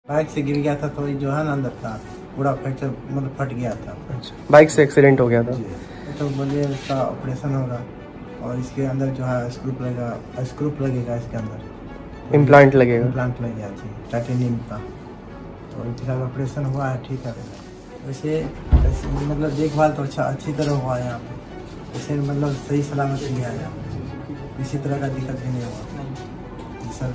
Bike से गिर गया था तो जो है ना अंदर था पूरा फ्रैक्चर मतलब फट गया था। अच्छा, बाइक से एक्सीडेंट हो गया था। तो बोलिए इसका ऑपरेशन होगा और इसके अंदर जो है स्क्रू लगेगा इसके अंदर इम्प्लांट लगेगा। इम्प्लांट लगेगा जी, टाइटेनियम का। तो फिलहाल ऑपरेशन हुआ है, ठीक है। वैसे मतलब देखभाल तो अच्छी तरह हुआ है यहाँ पे। वैसे मतलब सही सलामत लिया है, किसी तरह का दिक्कत भी नहीं हुआ सर।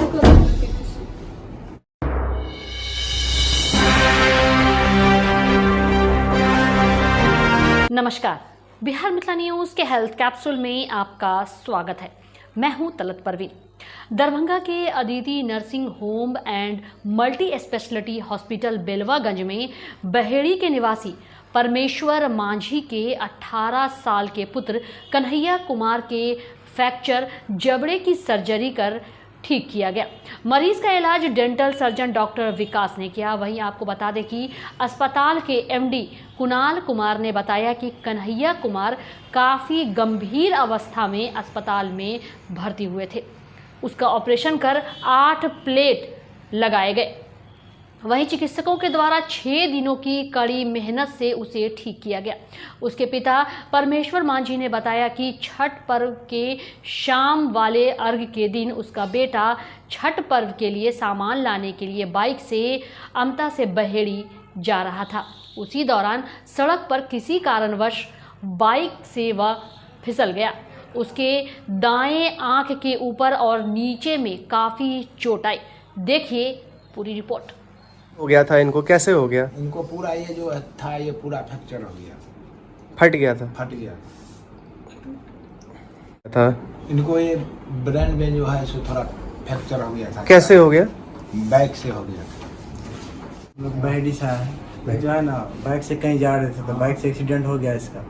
नमस्कार, बिहार मिथिला न्यूज के हेल्थ कैप्सूल में आपका स्वागत है। मैं हूं तलत परवीन। दरभंगा के Aditi nursing home and multi speciality hospital Belwaganj में बहेड़ी के निवासी परमेश्वर मांझी के 18 साल के पुत्र कन्हैया कुमार के फ्रैक्चर जबड़े की सर्जरी कर ठीक किया गया। मरीज का इलाज डेंटल सर्जन डॉक्टर विकास ने किया। वहीं आपको बता दें कि अस्पताल के एमडी कुणाल कुमार ने बताया कि कन्हैया कुमार काफ़ी गंभीर अवस्था में अस्पताल में भर्ती हुए थे। उसका ऑपरेशन कर 8 प्लेट लगाए गए। वहीं चिकित्सकों के द्वारा 6 दिनों की कड़ी मेहनत से उसे ठीक किया गया। उसके पिता परमेश्वर मांझी ने बताया कि छठ पर्व के शाम वाले अर्घ के दिन उसका बेटा छठ पर्व के लिए सामान लाने के लिए बाइक से अमता से बहेड़ी जा रहा था। उसी दौरान सड़क पर किसी कारणवश बाइक से वह फिसल गया। उसके दाएं आंख के ऊपर और नीचे में काफ़ी चोट आई। देखिए पूरी रिपोर्ट। हो गया था इनको, कैसे हो गया? इनको पूरा ये जो था ये पूरा फ्रैक्चर हो गया, फट गया था। फट गया था इनको ये ब्रेन में जो है सो थोड़ा फ्रैक्चर हो गया था। कैसे हो गया? बाइक से हो गया। लोग बहेड़ी से आए जो है ना, बाइक से कहीं जा रहे थे तो बाइक से एक्सीडेंट हो गया इसका।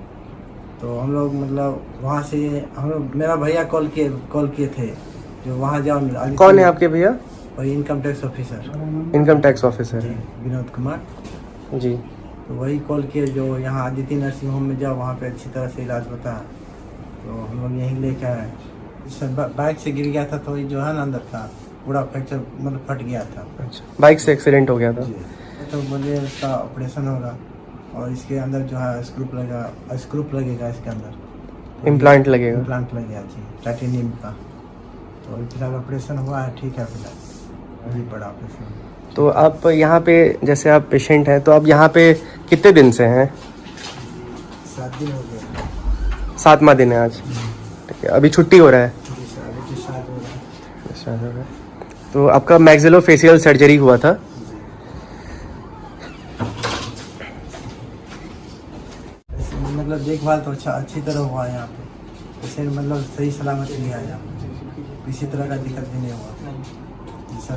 तो हम लोग मतलब वहाँ से हम लोग, मेरा भैया कॉल किए थे जो वहाँ जाओ। कौन है आपके भैया? वही income tax officer. Income tax officer ji, Vinod Kumar ji. तो वही कॉल किए जो यहाँ आदित्य नर्सिंग होम में जाओ, वहाँ पे अच्छी तरह से इलाज होता है। तो हम लोग यहीं लेके आए। बाइक से गिर गया था तो जो है ना अंदर था पूरा फ्रैक्चर मतलब फट गया था। अच्छा, बाइक से एक्सीडेंट हो गया था। तो बोलिए इसका ऑपरेशन होगा और इसके अंदर जो है स्क्रू लगेगा इसके अंदर इम्प्लांट लगेगा। इम्प्लांट लगेगा जी, टाइटेनियम का। तो फिलहाल ऑपरेशन हुआ है, ठीक है। फिलहाल अभी बड़ा ऑपरेशन। तो आप यहाँ पे, जैसे आप पेशेंट हैं, तो आप यहाँ पे कितने दिन से हैं? 7 दिन हो गए। 7वां दिन है आज। ठीक है, अभी छुट्टी हो रहा है। जी सर, अभी डिस्चार्ज हो रहा है। तो आपका मैक्सिलोफेशियल सर्जरी हुआ था। मतलब देखभाल तो अच्छी तरह हुआ है यहाँ पे। वैसे मतलब सही सलामत लिया है यहाँ पे, किसी तरह का दिक्कत भी नहीं हुआ सर।